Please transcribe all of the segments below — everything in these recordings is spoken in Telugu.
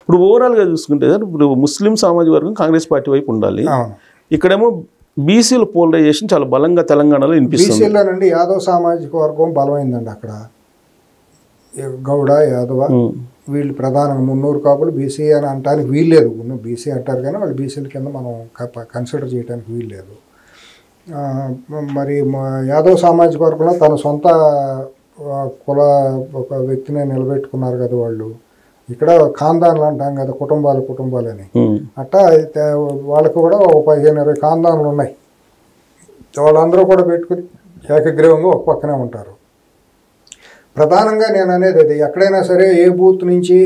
ఇప్పుడు ఓవరాల్గా చూసుకుంటే సార్ ఇప్పుడు ముస్లిం సామాజిక వర్గం కాంగ్రెస్ పార్టీ వైపు ఉండాలి. ఇక్కడేమో బీసీల పోలరైజేషన్ చాలా బలంగా తెలంగాణలో వినిపిస్తుంది. బీసీలో నుండి యాదవ్ సామాజిక వర్గం బలమైందండి. అక్కడ గౌడ యాదవ వీళ్ళు ప్రధానంగా 300 కాపులు బీసీ అని అనడానికి వీల్లేదు. బీసీ అంటారు కానీ వాళ్ళు బీసీల కింద మనం కన్సిడర్ చేయడానికి వీల్లేదు. మరి యాదవ్ సామాజిక వర్గంలో తన సొంత కుల ఒక వ్యక్తిని నిలబెట్టుకున్నారు కదా వాళ్ళు. ఇక్కడ ఖాందాన్లు అంటాం కదా, కుటుంబాలని. అట్టా వాళ్ళకు కూడా ఒక 15-20 ఖాందాన్లు ఉన్నాయి. వాళ్ళందరూ కూడా పెట్టుకుని ఏకగ్రీవంగా ఒక పక్కనే ఉంటారు. ప్రధానంగా నేను అనేది అది, ఎక్కడైనా సరే ఏ బూత్ నుంచి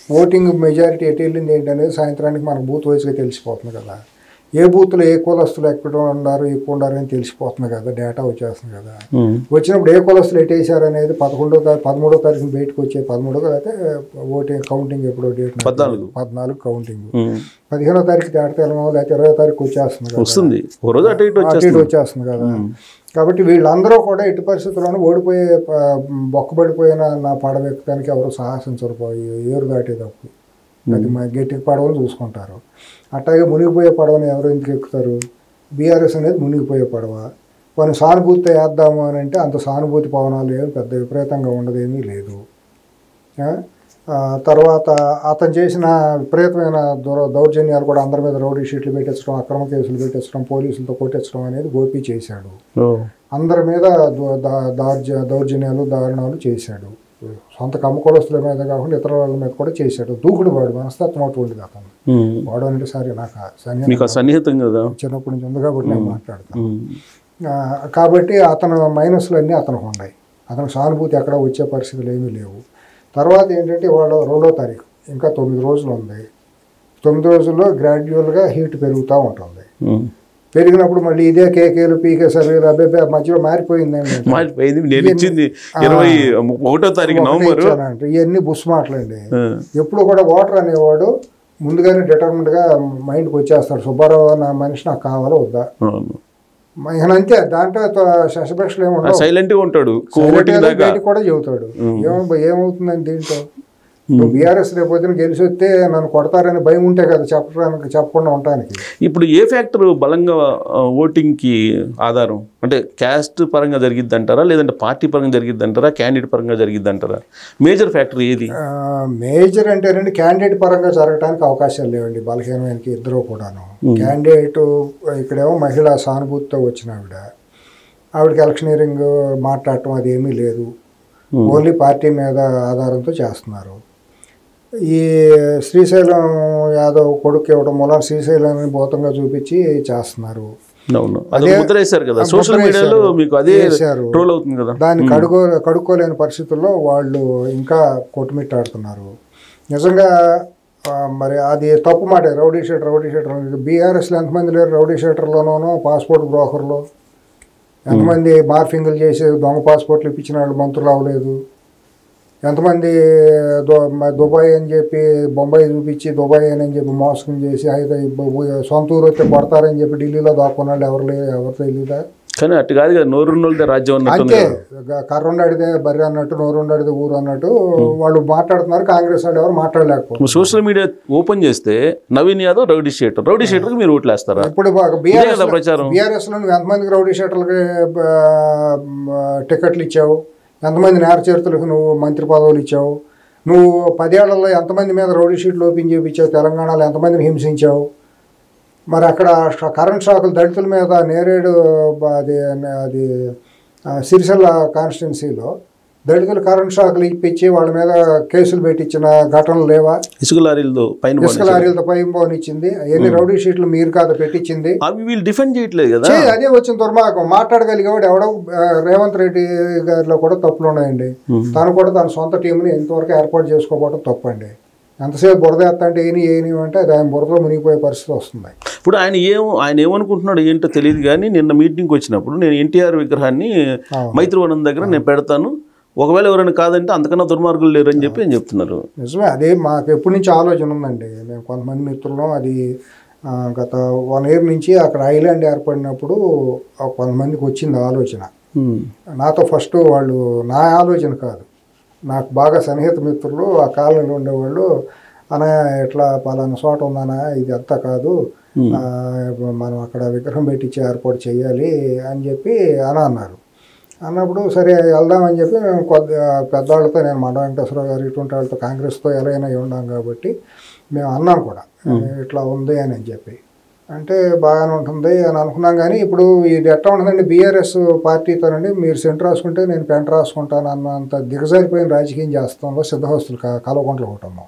ఓటింగ్ మెజారిటీ ఎటు వెళ్ళింది ఏంటనేది సాయంత్రానికి మనకు బూత్ వైజ్గా తెలిసిపోతుంది కదా. ఏ బూత్లో ఏ కులస్తులు ఎక్కువ ఉన్నారు ఎక్కువ ఉండారు అని తెలిసిపోతుంది కదా, డేటా వచ్చేస్తుంది కదా. వచ్చినప్పుడు ఏ కులస్తులు ఎట్టేసారు అనేది 13వ తారీఖున బయటకు వచ్చే 13వ అయితే ఓటింగ్ కౌంటింగ్ ఎప్పుడో డేట్ 14 కౌంటింగ్ 15వ తారీఖు దాటితేమో లేకపోతే 20వ తారీఖు వచ్చేస్తుంది కదా, అటు ఇటు వచ్చేస్తుంది కదా. కాబట్టి వీళ్ళందరూ కూడా ఎట్టి పరిస్థితుల్లోనూ ఓడిపోయే బొక్కబడిపోయిన నా పడవెక్కడానికి ఎవరు సాహసించకపోయి ఏరు దాటేటప్పుడు అది గట్టికి పడవని చూసుకుంటారు. అట్లాగే మునిగిపోయే పడవని ఎవరు ఎందుకు ఎక్కుతారు? బీఆర్ఎస్ అనేది మునిగిపోయే పడవ. కొన్ని సానుభూతి వేద్దాము అని అంటే అంత సానుభూతి పవనాలు ఏమి పెద్ద విపరీతంగా ఉండదేమీ లేదు. తర్వాత అతను చేసిన విపరీతమైన దౌర్జన్యాలు కూడా అందరి మీద రౌడీ షీట్లు పెట్టించడం, అక్రమ కేసులు పెట్టించడం, పోలీసులతో కొట్టించడం అనేది గోపి చేశాడు. అందరి మీద దౌర్జన్యాలు దారుణాలు చేశాడు. సొంత కమ్మకులస్తుల మీద కాకుండా ఇతర వాళ్ళ మీద కూడా చేశాడు. దూకుడు వాడు, మనస్తత్వం అటువంటిది అతను. వాడు అంటే సరే నాకు సన్నిహితం కదా, చిన్నప్పటి నుంచి ఉంది కాబట్టి నేను మాట్లాడతాను. కాబట్టి అతను మైనస్లు అన్నీ అతనికి ఉన్నాయి. అతనికి సానుభూతి ఎక్కడ వచ్చే పరిస్థితులు ఏమీ లేవు. తర్వాత ఏంటంటే వాళ్ళు 2వ తారీఖు ఇంకా 9 రోజులు ఉంది. 9 రోజుల్లో గ్రాడ్యువల్గా హీట్ పెరుగుతూ ఉంటుంది. పెరిగినప్పుడు మళ్ళీ ఇదే కేకేలు పీకే సర్వేలు అబ్బాయి మధ్యలో మారిపోయిందండి. ఇవన్నీ బుస్ మాటలండి. ఎప్పుడు కూడా ఓటర్ అనేవాడు ముందుగానే డిటర్మిన్డ్గా మైండ్కి వచ్చేస్తాడు. సుబ్బారావు నా మనిషి నాకు కావాలో వద్దా, అంతే. దాంట్లో శశపక్షలు ఏముంటాడు, సైలెంట్గా ఉంటాడు, బయటకు కూడా చెబుతాడు. ఏమవుతుందని దీంట్లో బీఆర్ఎస్ రేపు పొద్దున గెలిచి వస్తే నన్ను కొడతారని భయం ఉంటే కదా చెప్పకుండా ఉండడానికి. ఇప్పుడు ఏ ఫ్యాక్టర్ బలంగా ఓటింగ్కి ఆధారం అంటే క్యాస్ట్ పరంగా జరిగిద్ది అంటారా, లేదంటే పార్టీ పరంగా జరిగిద్ది అంటారా, క్యాండిడేట్ పరంగా జరిగిద్ది అంటారా? మేజర్ ఫ్యాక్టర్ ఏది? మేజర్ అంటేనండి క్యాండిడేట్ పరంగా జరగడానికి అవకాశాలు లేవండి. బలహీనమైనకి ఇద్దరు కూడాను. క్యాండిడేట్ ఇక్కడేమో మహిళా సానుభూతితో వచ్చిన ఆవిడకి ఎలక్షనీరింగ్ మాట్లాడటం అది ఏమీ లేదు. ఓన్లీ పార్టీ మీద ఆధారంతో చేస్తున్నారు. ఈ శ్రీశైలం యాదవ్ కొడుకు ఇవ్వడం మూలం శ్రీశైలాన్ని భూతంగా చూపించి చేస్తున్నారు. దాన్ని కడుక్కోలేని పరిస్థితుల్లో వాళ్ళు ఇంకా కొట్టుమిట్టాడుతున్నారు. నిజంగా మరి అది తప్పు మాట. రౌడీ షీటర్ బీఆర్ఎస్లో ఎంతమంది లేరు? రౌడీ షీటర్లోనూ పాస్పోర్ట్ బ్రోకర్లు ఎంతమంది మార్ఫింగ్లు చేసి దొంగ పాస్పోర్ట్లు ఇప్పించిన వాళ్ళు మంత్రులు అవ్వలేదు? ఎంతమంది దుబాయ్ అని చెప్పి బొంబాయి చూపించి దుబాయ్ అని చెప్పి మోసం చేసి సొంత ఊరు వస్తే కొడతారని చెప్పి ఢిల్లీలో దాక్కున్న వాళ్ళు ఎవరు తెలియదా? కానీ అటు కాదు కదా, నోరున్నోళ్ళదే రాజ్యం అంతే. కర్రుండాడితే బర్రె అన్నట్టు, నోరుండాడితే ఊరు అన్నట్టు వాళ్ళు మాట్లాడుతున్నారు. కాంగ్రెస్ వాళ్ళు ఎవరు మాట్లాడలేకపోతే సోషల్ మీడియా ఓపెన్ చేస్తే నవీన్ యాదవ్ రౌడీ షీటర్ మీరు ఓట్లేస్తారా? ఇప్పుడు బీఆర్ఎస్ లో నువ్వు ఎంతమందికి రౌడీ షీటర్లకి టికెట్లు ఇచ్చావు? ఎంతమంది నేర చరిత్రలకు నువ్వు మంత్రి పదవులు ఇచ్చావు? నువ్వు 10 ఏళ్లలో ఎంతమంది మీద రౌడీ షీట్లు ఓపెన్ చేయించావు? తెలంగాణలో ఎంతమందిని హింసించావు? మరి అక్కడ కరెంట్ షాకులు దళితుల మీద నేరేడు అది సిరిసిల్ల కాన్స్టిట్యున్సీలో దళితులు కరెంట్ షాకులు ఇప్పించి వాళ్ళ మీద కేసులు పెట్టించిన ఘటనలు లేవా? ఇసుక లారీలతో పైన పోనిచ్చింది. ఎన్ని రౌడీ షీట్లు మీరు కాదు పెట్టించింది. డిఫెండ్ చేయట్లేదు కదా. అదే వచ్చిన దుర్మార్గం. మాట్లాడగలిగేవాడు ఎవడో రేవంత్ రెడ్డి గారిలో కూడా తప్పులు ఉన్నాయండి. తను కూడా తన సొంత టీంని ఎంతవరకు ఏర్పాటు చేసుకోవడం తప్పండి. ఎంతసేపు బురద ఎత్తంటే ఏని అంటే అది ఆయన బురదలో మునిగిపోయే పరిస్థితి వస్తుంది. ఇప్పుడు ఆయన ఏమనుకుంటున్నాడు ఏంటో తెలియదు. కానీ నిన్న మీటింగ్కి వచ్చినప్పుడు నేను ఎన్టీఆర్ విగ్రహాన్ని మైత్రివనం దగ్గర నేను పెడతాను, ఒకవేళ ఎవరైనా కాదంటే అంతకన్నా దుర్మార్గులు లేరు అని చెప్పి చెప్తున్నారు. నిజమే. అదే మాకు ఎప్పటి నుంచి ఆలోచన ఉందండి. మేము కొంతమంది మిత్రులు అది గత 1 year నుంచి అక్కడ ఐలాండ్ ఏర్పడినప్పుడు కొంతమందికి వచ్చింది ఆలోచన. నాతో ఫస్ట్ వాళ్ళు నా ఆలోచన కాదు, నాకు బాగా సన్నిహిత మిత్రులు ఆ కాలనీలో ఉండేవాళ్ళు అనా ఇట్లా పలానా చోట ఉందనా, ఇది అంతా కాదు, మనం అక్కడ విగ్రహం పెట్టించి ఏర్పాటు చేయాలి అని చెప్పి అన్నారు. అన్నప్పుడు సరే వెళ్దామని చెప్పి మేము పెద్దవాళ్ళతో, నేను మండ వెంకటేశ్వరరావు గారు ఇటువంటి వాళ్ళతో కాంగ్రెస్తో ఎలాగైనా ఉన్నాం కాబట్టి మేము అన్నాం కూడా ఇట్లా ఉంది అని చెప్పి. అంటే బాగానే ఉంటుంది అని అనుకున్నాం. కానీ ఇప్పుడు ఇది ఎట్లా ఉంటుందండి, బీఆర్ఎస్ పార్టీతోనండి మీరు సెంట్ రాసుకుంటే నేను పెంట రాసుకుంటాను అన్నంత దిగజారిపోయిన రాజకీయం చేస్తాంలో సిద్ధహస్తులు కలవకుంట్ల కుటుంబం.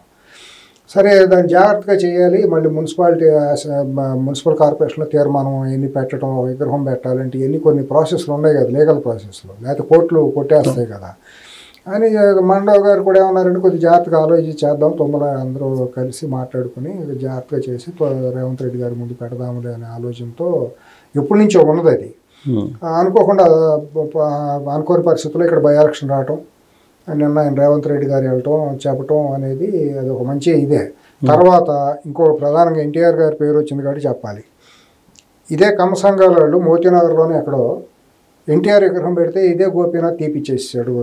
సరే దాన్ని జాగ్రత్తగా చేయాలి, మళ్ళీ మున్సిపల్ కార్పొరేషన్లో తీర్మానం ఎన్ని పెట్టడం, విగ్రహం పెట్టాలంటే ఎన్ని కొన్ని ప్రాసెస్లు ఉన్నాయి కదా, లీగల్ ప్రాసెస్లు, లేకపోతే కోర్టులు కొట్టేస్తాయి కదా అని మండవ్ గారు కూడా ఏమన్నారంటే కొద్దిగా జాగ్రత్తగా ఆలోచించి చేద్దాం, తొమ్మిది అందరూ కలిసి మాట్లాడుకుని జాగ్రత్తగా చేసి రేవంత్ రెడ్డి గారి ముందు పెడదాములే అనే ఆలోచనతో ఎప్పటి నుంచో ఉన్నది అది. అనుకోకుండా అనుకోని పరిస్థితుల్లో ఇక్కడ బై ఎలక్షన్ రావటం, నిన్న ఆయన రేవంత్ రెడ్డి గారు వెళ్ళటం చెప్పటం అనేది అది ఒక మంచి ఇదే. తర్వాత ఇంకో ప్రధానంగా ఎన్టీఆర్ గారి పేరు వచ్చింది కాబట్టి చెప్పాలి. ఇదే కమ్మసంఘాల వాళ్ళు మోతీనగర్లోనే ఎక్కడో ఎన్టీఆర్ విగ్రహం పెడితే ఇదే గోపీనాథ్ తీపిచ్చేసాడు.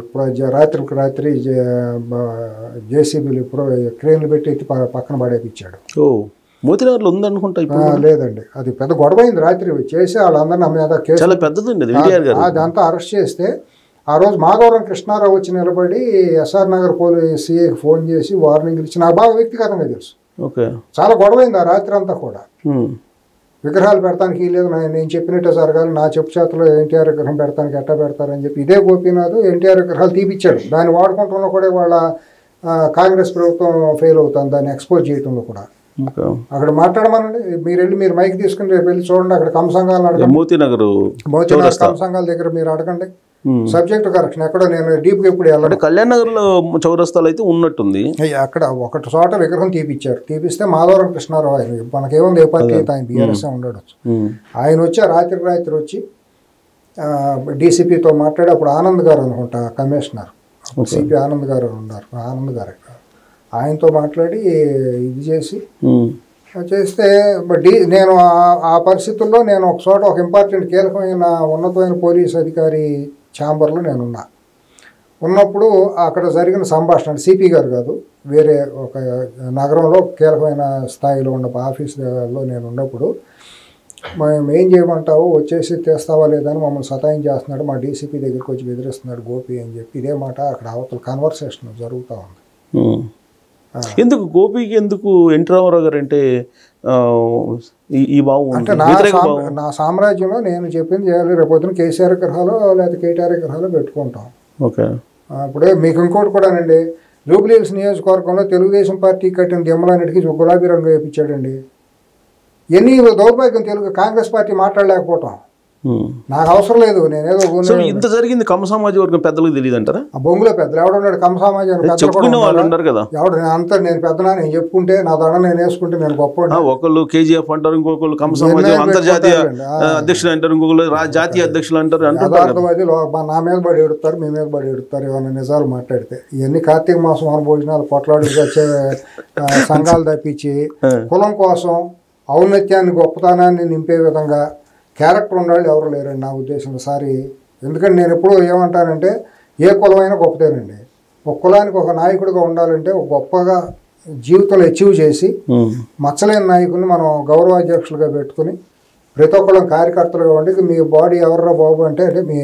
రాత్రికి రాత్రి జేసీబీలు క్రేన్లు పెట్టి ఎత్తి పక్కన పడేపించాడు. మోతీనగర్లో ఉందనుకుంటా. లేదండి, అది పెద్ద గొడవ అయింది. రాత్రి చేసి వాళ్ళందరూ నా మీద కేసు అదంతా అరెస్ట్ చేస్తే ఆ రోజు మాధవరం కృష్ణారావు వచ్చి నిలబడి ఎస్ఆర్ నగర్ పోలీస్ సిఐకి ఫోన్ చేసి వార్నింగ్ ఇచ్చి, నాకు బాగా వ్యక్తిగతంగా తెలుసు, చాలా గొడవ అయింది ఆ రాత్రి అంతా కూడా. విగ్రహాలు పెడతానికి లేదు, నేను చెప్పినట్టే జరగాలి, నా చెప్పు చేతలో ఎన్టీఆర్ విగ్రహం పెడతానికి ఎట్టా పెడతారని చెప్పి ఇదే గోపీనాథ్ ఎన్టీఆర్ విగ్రహాలు తీపిచ్చాడు. దాన్ని వాడుకుంటున్నా కూడా వాళ్ళ కాంగ్రెస్ ప్రభుత్వం ఫెయిల్ అవుతుంది దాన్ని ఎక్స్పోజ్ చేయడంలో కూడా. అక్కడ మాట్లాడమనండి, మీరు మైక్ తీసుకుని రేపు వెళ్ళి చూడండి, అక్కడ కమ్మసంఘాలను అడగండి, మోతీనగర్ కమ్మసంఘాల దగ్గర మీరు అడగండి. సబ్జెక్ట్ కరెక్షన్ ఎక్కడో నేను డీప్గా ఇప్పుడు వెళ్ళాలి. కళ్యాణ్ నగర్ లో చౌరస్తాలు అయితే ఉన్నట్టుంది. అక్కడ ఒకటి చోట విగ్రహం తీపిచ్చారు. తీపిస్తే మాధవరం కృష్ణారావు, ఆయన మనకేముంది ఏ పార్టీ అయితే ఆయన బీఆర్ఎస్ ఉండొచ్చు, ఆయన వచ్చి రాత్రి వచ్చి డీసీపీతో మాట్లాడి, అప్పుడు ఆనంద్ గారు అనుకుంటా కమిషనర్, సిపి ఆనంద్ గారు ఉన్నారు, ఆనంద్ గారు ఆయనతో మాట్లాడి ఇది చేస్తే నేను ఆ పరిస్థితుల్లో నేను ఒక చోట ఒక ఇంపార్టెంట్ కీలకమైన ఉన్నతమైన పోలీస్ అధికారి ఛాంబర్లో నేనున్నా. ఉన్నప్పుడు అక్కడ జరిగిన సంభాషణ, సిపి గారు కాదు, వేరే ఒక నగరంలో కీలకమైన స్థాయిలో ఉన్న ఆఫీసులో నేను ఉన్నప్పుడు, మేము ఏం చేయమంటావు, వచ్చేసి తెస్తావా లేదని మమ్మల్ని సతాయం చేస్తున్నాడు, మా డీసీపీ దగ్గరికి వచ్చి బెదిరిస్తున్నాడు గోపి అని చెప్పి ఇదే మాట అక్కడ అవతల కన్వర్సేషన్ జరుగుతూ ఉంది. ఎందుకు గోపికి ఎందుకు ఎన్టీ రామారావు గారు అంటే ఈ భావం అంటే నా సామ్రాజ్యంలో నేను చెప్పింది చేయాలి, రేపొద్దున కేసీఆర్ విగ్రహాలు లేదా కేటీఆర్ విగ్రహాలు పెట్టుకుంటాం. ఓకే, అప్పుడే మీకు ఇంకోటి కూడానండి, జూబ్లీహిల్స్ నియోజకవర్గంలో తెలుగుదేశం పార్టీ కట్టిన దిమ్మలన్నిటికీ గులాబీ రంగు వేయించాడండి. ఎన్ని దౌర్భాగ్యం తెలుగు కాంగ్రెస్ పార్టీ మాట్లాడలేకపోవటం. నాకు అవసరం లేదు, నేనేదో ఇంత జరిగింది కమ్మ సమాజ వర్గం పెద్దలకు తెలియదు అంటారా? ఆ బొంగులో పెద్దలు ఎవడున్నాడు కమ్మ సమాజం కదా, ఎవడు అంతా నేను పెద్దనా, నేను చెప్పుకుంటే నా దండ నేను వేసుకుంటే నేను గొప్ప. ఒకళ్ళు కేజీఎఫ్ అంటారు, ఇంకొకళ్ళు కమ్మ సమాజం అంతర్జాతీయ అధ్యక్షులు అంటారు, ఇంకొకళ్ళు జాతీయ అధ్యక్షులు అంటారు. యథార్థవాది నా మీద పడి ఎడుతారు, మీ మీద పడి ఎడుతారు ఏమన్నా నిజాలు మాట్లాడితే. ఇవన్నీ కార్తీక మాసం వన భోజనాలు పొట్లాడి వచ్చే సంఘాలు తప్పించి కులం కోసం ఔన్నత్యాన్ని గొప్పతనాన్ని నింపే విధంగా క్యారెక్టర్ ఉండాలి ఎవరు లేరండి నా ఉద్దేశంలో. సారి ఎందుకంటే నేను ఎప్పుడూ ఏమంటానంటే ఏ కులమైనా గొప్పదేనండి. ఒక కులానికి ఒక నాయకుడిగా ఉండాలంటే ఒక గొప్పగా జీవితంలో అచీవ్ చేసి మచ్చలేని నాయకుడిని మనం గౌరవాధ్యక్షులుగా పెట్టుకుని ప్రతి ఒక్కళ్ళం కార్యకర్తలుగా ఉండి, మీ బాడీ ఎవర్రా బాబు అంటే మీ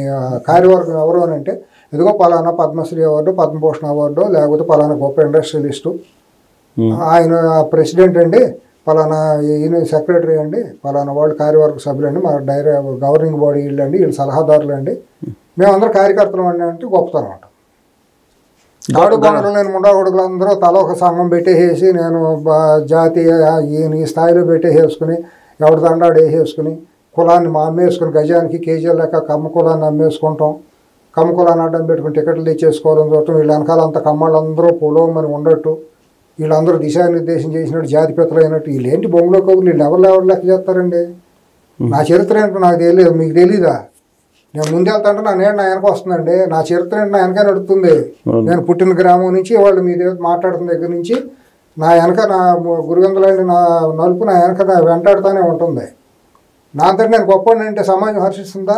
కార్యవర్గం ఎవరు అని అంటే ఇదిగో పలానా పద్మశ్రీ అవార్డు, పద్మభూషణ్ అవార్డు, లేకపోతే పలానా గొప్ప ఇండస్ట్రియలిస్టు, ఆయన ప్రెసిడెంట్ అండి, పలానా ఈయన సెక్రటరీ అండి, పలానా వాళ్ళు కార్యవర్గ సభ్యులు అండి, మా గవర్నింగ్ బాడీ వీళ్ళు అండి, వీళ్ళు సలహాదారులు అండి, మేమందరం కార్యకర్తలు అండి అంటే గొప్పతనం అంట. గాడు బంగలు నేను ముండాగొడుగులు అందరూ తల ఒక సంఘం పెట్టేసేసి నేను జాతీయ ఈయన ఈ స్థాయిలో పెట్టేసేసుకుని ఎవరి దండాడు వేసేసుకుని కులాన్ని అమ్మేసుకుని గజానికి కేజీల లెక్క కమ్మ కులాన్ని అమ్మేసుకుంటాం, కమ్మ కులాన్ని అడ్డం పెట్టుకుని టికెట్లు తెచ్చేసుకోవాలని చూడటం, వీళ్ళ వెనకాల అంత కమ్మళ్ళందరూ పొలవమని ఉండట్టు, వీళ్ళందరూ దిశానిర్దేశం చేసినట్టు జాతిపితలు అయినట్టు, వీళ్ళు ఏంటి బొంగులో కబుర్లు, వీళ్ళు ఎవరు లెక్క చేస్తారండి. నా చరిత్ర ఏంటో నాకు తెలియదు, మీకు తెలీదా? నేను ముందు వెళ్తాంటే నా నేడు నా వెనక వస్తుందండి, నా చరిత్ర ఏంటో నా వెనక నడుస్తుంది. నేను పుట్టిన గ్రామం నుంచి వాళ్ళు మీ దగ్గర మాట్లాడుతున్న దగ్గర నుంచి నా వెనక నా గురుగంధులండి నా నలుపు నా వెనక నా వెంటాడుతూనే ఉంటుంది. నా అంతటి నేను గొప్ప అంటే సమాజం హర్షిస్తుందా?